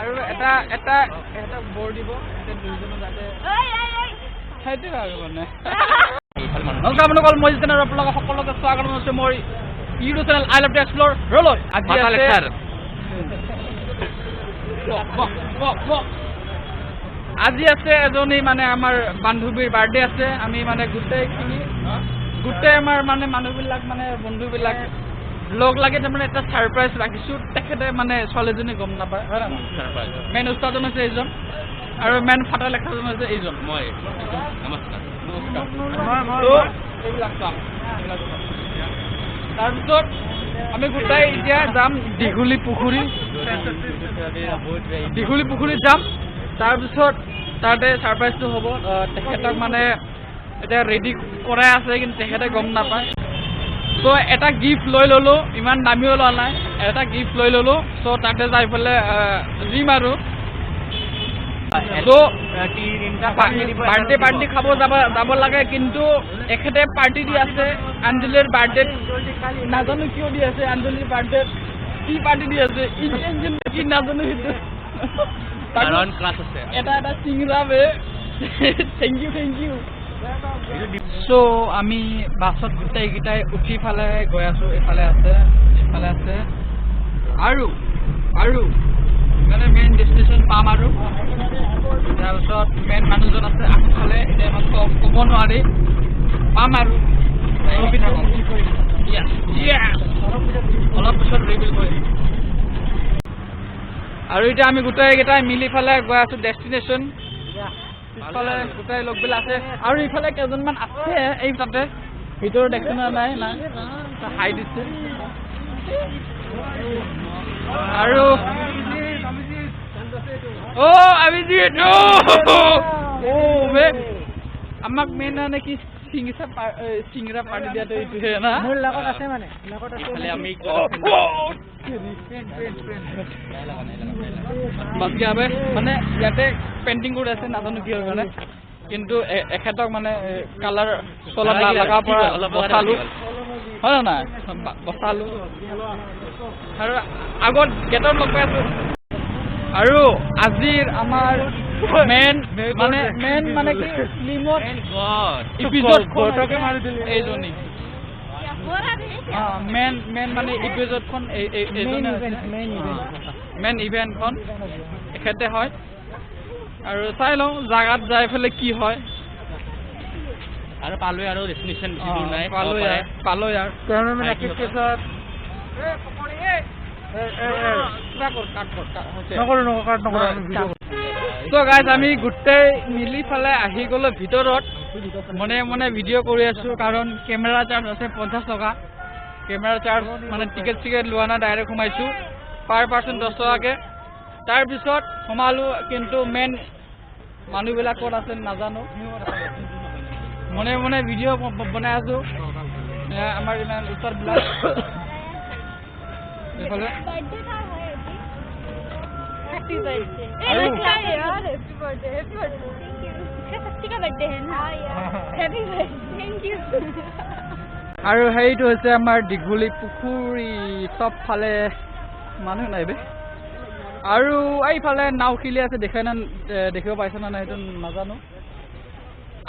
আৰু এটা এটা এটা বৰ দিব দুইজনে যাতে সেইটো আৰু মানে নমস্কাৰ বন্ধুসকল মই চেনেলৰ আপোনালোকক সকলোকে স্বাগত জনাইছোঁ মোৰ YouTube channel I love to explore ৰলৈ আজি আছে এজনী মানে আমাৰ বান্ধৱীৰ বাৰ্থডে আছে আমি মানে গোটেই আমাৰ মানে মানুহবিলাক মানে বন্ধুবিলাক লগ লাগি তাৰমানে এটা ছাৰপ্ৰাইজ ৰাখিছোঁ তেখেতে মানে ছোৱালীজনী গম নাপায় হয় না মেইন উস্তাদজন হৈছে এইজন আৰু মেইন ফাটা লেখাজন হৈছে এইজন মই নমস্কাৰ তাৰপিছত আমি গোটাই এতিয়া যাম দীঘলী পুখুৰীত যাম তাৰপিছত তাতে ছাৰপ্ৰাইজটো হ'ব তেখেতক মানে এতিয়া ৰেডি কৰাই আছে কিন্তু তেখেতে গম নাপায় চ' এটা গিফ্ট লৈ ল'লোঁ ইমান দামীও লোৱা নাই এটা গিফ্ট লৈ ল'লোঁ চ' তাতে যাই পেলাই জিম আৰু চ' বাৰ্থডে খাব যাব লাগে কিন্তু এখেতে পাৰ্টি দি আছে আঞ্জলিৰ বাৰ্থডেত নাজানো কিয় দি আছে আঞ্জলিৰ বাৰ্থডেত কি পাৰ্টি দি আছে কি নাজানো সেইটো এটা চিংৰা বে থেংক ইউ চ' আমি বাছত গোটেইকেইটাই উঠি ফালে গৈ আছোঁ এইফালে আছে আৰু মানে মেইন ডেষ্টিনেশ্যন পাম আৰু তাৰপিছত মেইন মানুহজন আছে আগফালে এতিয়া মই ক'ব নোৱাৰি পাম আৰু অলপ পিছত ৰিভিল কৰিম আৰু এতিয়া আমি গোটেইকেইটাই মিলি ফালে গৈ আছোঁ ডেষ্টিনেশ্যন পিছফালে গোটেই লগবিলাক আছে আৰু ইফালে কেইজনমান আছে এই তাতে ভিতৰত দেখি নাই হাই দিছে আৰু আমাক মেইন মানে কি চিংৰা পাৰ্টি দিয়াটো এইটোহে না মোৰ লগত আছে মানে বাকী আবে মানে ইয়াতে পেইণ্টিং কৰি আছে নাজানো কিহৰ কাৰণে কিন্তু এখেতক মানে কালাৰ চলাৰ লগাৰ পৰা বচালো হয় নাই বচালো আৰু আগত গেটত লগ পাই আছো আৰু আজিৰ আমাৰ মেইন মানে কি ফিল্মত এপিছ'ডখন এইজনী মেইন মানে এপিছ'ডখন মেইন ইভেণ্টখন এখেতে হয় আৰু চাই লওঁ জাগাত যাই পেলাই কি হয় আৰু পালোঁ আৰু ডেষ্টিনেশ্যন পালোঁ আৰু ত' গাইজ আমি গোটেই মিলি ফালে আহি গ'লো ভিতৰত মনে ভিডিঅ' কৰি আছোঁ কাৰণ কেমেৰা চাৰ্জ আছে 50 টকা কেমেৰা চাৰ্জ মানে টিকেট লোৱা নাই ডাইৰেক্ট সোমাইছোঁ পাৰ পাৰ্চন 10 টকাকৈ তাৰপিছত সোমালোঁ কিন্তু মেইন মানুহবিলাক ক'ত আছে নাজানো মনে ভিডিঅ' বনাই আছোঁ আমাৰ ইমান ওচৰবিলাক এইফালে আৰু সেইটো হৈছে আমাৰ দীঘলী পুখুৰী চবফালে মানুহ নাই বে আৰু এইফালে নাও খেলি আছে দেখিব পাইছে না নাই সেইটো নাজানো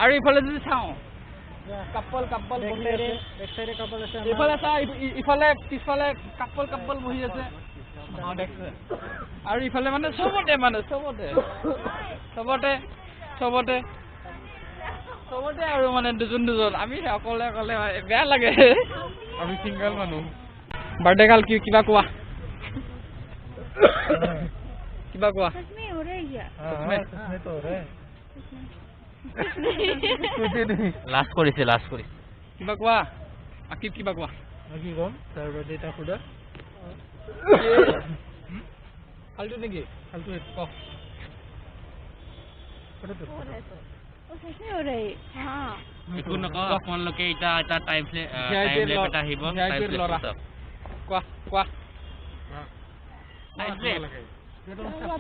আৰু ইফালে যদি চাওঁ কাপল ইফালে চা ইফালে পিছফালে কাপল বহি আছে আৰু ইফালে মানে চবতে আৰু মানে দুজন আমি অকলে বেয়া লাগে আমি চিংগল মানুহ বাৰ্থডে কাল কিবা কোৱা লাষ্ট কৰিছে কিবা কোৱা আকিব কিবা কোৱা কি কম তাৰ বাৰ্থডে এটা খুদা ফালতু নেকি ফালতু কওক একো নকওঁ আপোনালোকে এটা টাইম এটা আহিব কোৱা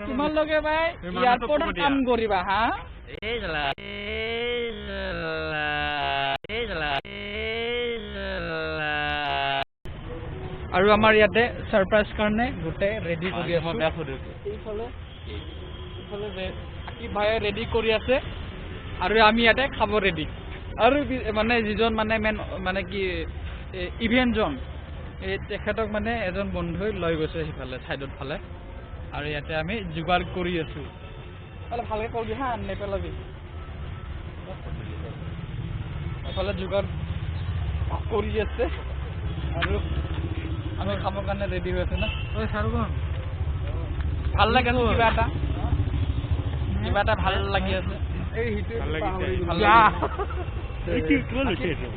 কিমান লগে ভাই এয়াৰপৰ্টত কাম কৰিবা হা আৰু আমাৰ ইয়াতে সাৰপ্ৰাইজ কাৰণে গোটে ৰেডি কৰি আছে আকিব ভাই ৰেডি কৰি আছে আৰু আমি ইয়াতে খাব ৰেডি আৰু মানে যিজন মানে মেন মানে কি ইভেন্ট জন এই তেখেতক মানে এজন বন্ধুই লৈ গৈছে সিফালে সাইডৰ ফালে আৰু ইয়াতে আমি যোগাৰ কৰি আছো অলপ ভালকে কৰবি হা নেপেলাবি এফালে যোগাৰ কৰি আছে আৰু আমি খাবৰ কাৰণে ৰেডি হৈ আছে না ঐ শাহৰুখ ভাল লাগে কিবা এটা ভাল লাগি আছে এই হিটো ভাল লাগি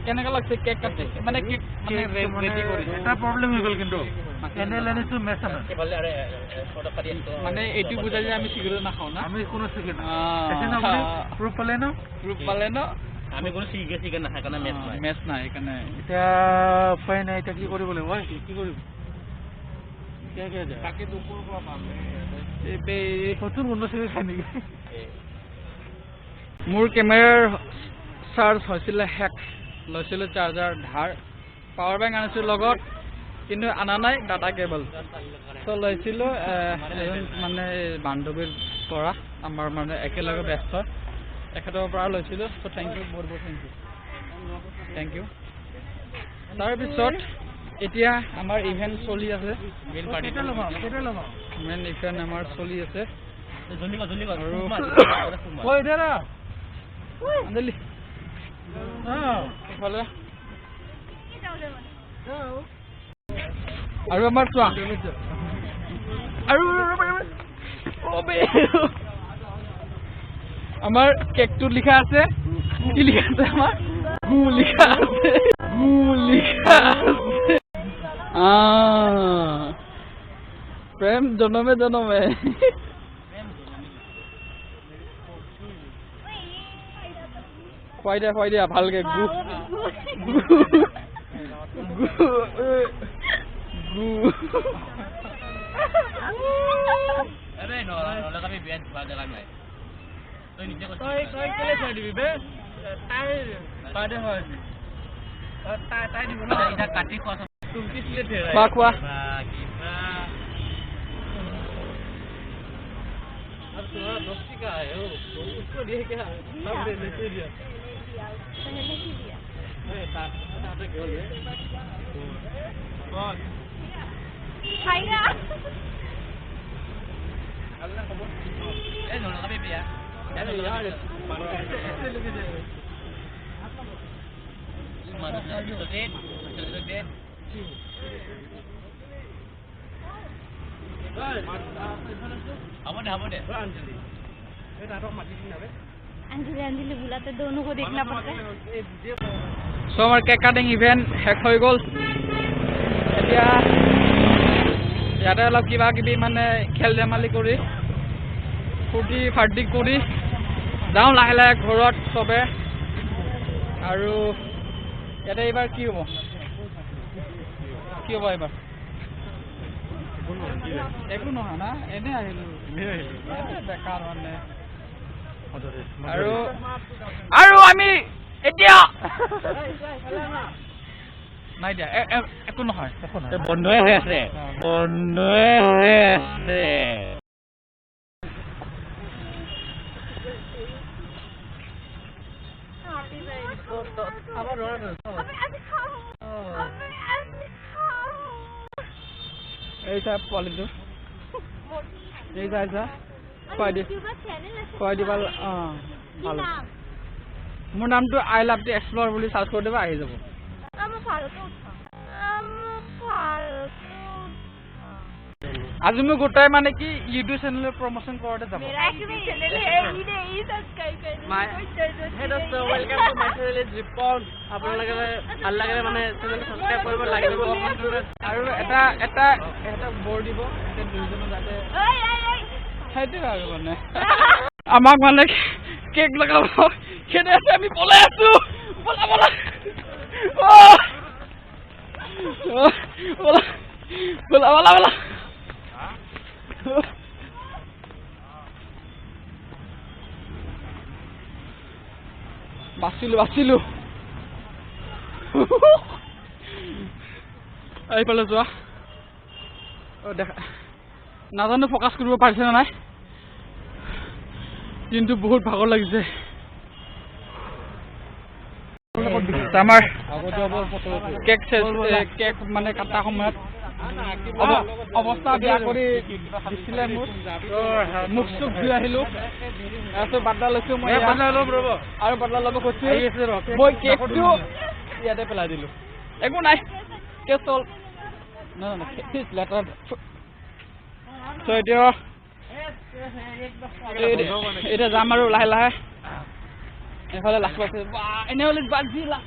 কেনেকা লাগছে কেক কাটি মানে কেক মানে ৰেডি কৰি এটা প্ৰবলেম হৈ গল কিন্তু এনে লেনিছো মেছানা মানে এইটো বুঝাই যে আমি সিগারেট না খাও না আমি কোনো সিগারেট না এখানে আপনি প্রুফ পালে না আমি কোনো সিগারেট না খাই কারণে মেছ নাই এখানে এটা উপায় নাই এটা কি কৰিব লাগিব কি কৰিব কে কে যায় তাকে দুপুৰ পৰা পালে এই কত বন্ধ আছে খানি মোৰ কেমেৰাৰ চাৰ্জ হৈছিলে হেক লৈছিলো চাৰ্জাৰ ধাৰ পাৱাৰ বেংক আনিছিলো লগত কিন্তু আনা নাই ডাটা কেবল তো লৈছিলো মানে বান্ধৱীৰ পৰা আমাৰ মানে একেলগে ব্যস্ত এখেতৰ পৰা লৈছিলো তো থ্যাংক ইউ বহুত বহুত থ্যাংক ইউ তাৰপিছত এতিয়া আমাৰ ইভেন্ট চলি আছে মেইন ইভেন্ট আমাৰ চলি আছে আন্দলি আৰু আমাৰ চোৱা আৰু আমাৰ কেকটো লিখা আছে কি লিখা আছে আমাৰ গু লিখা আছে প্ৰেম জনমে জনমে খুৱাই দিয়া ভালকে গু আরে নলা কামি বেন বাদে লাগাই তুই নিচে তুই কেলে ছাড় দিবি বে তাই বাদে হয় তাই দিব না এটা কাটি খোয়া তুমি কিসলে ফেরা বাকওয়া কিবা अब तुम्हारा दोस्ती का है वो उसको दिए क्या सब लेते दिया पहले ही दिया अरे ताते क्यों ले कौन खाएगा अल्लाह खबर ए नो लगा बेबी यार यार ऐसे लेके दे मानो तो दे चलो दे अंजलि बुलाते दोनों को देखना पड़ता है सो हमारे केक काटिंग इवेंट हेक हो गल এতিয়া ইয়াতে অলপ কিবা কিবি মানে খেল ধেমালি কৰি ফূৰ্তি ফাৰ্টি কৰি যাওঁ লাহে লাহে ঘৰত চবে আৰু ইয়াতে এইবাৰ কি হ'ব এইবাৰ একো নহয় না এনে আহিলো বেকাৰ মানে আৰু আমি এতিয়া নাই দিয়া একো নহয় বন্ধই হৈ আছে এইটা পোৱালিটো এইটা খুৱাই দিবা ভাল মোৰ নামটো আই লাভ টু এক্সপ্ল'ৰ বুলি চাৰ্চ কৰি দিবা আহি যাব আজি মই গোটাই মানে কি ইউটিউব চেনেলৰ প্ৰমোচন কৰোঁতে যাব আপোনালোকে ভাল লাগিলে মানে চেনেলটো ছাবস্ক্ৰাইব কৰিব লাগিব আৰু এটা বৰ্ড দিব দুইজনে যাতে সেইটোৱে আৰু মানে আমাক মানে কেক লগাব খেদি আছে আমি পলাই আছো বলা বাচিলো এইফালে যোৱা দেখা নাজানো ফকাছ কৰিব পাৰিছে নে নাই কিন্তু বহুত ভাগৰ লাগিছে আমাৰ কেক মানে কাটা সময়ত অৱস্থা বেয়া কৰি দিছিলে মুখ চুখ ধুই আহিলো তাৰপিছত বাটলা লৈছো মই আৰু বাটলা ল'ব কৈছো মই কেকটো ইয়াতে পেলাই দিলো একো নাই কেক চল লেটাৰ এতিয়া যাম আৰু লাহে লাহে এইফালে লাখ পাইছে এনেহ'লে বাজি লাখ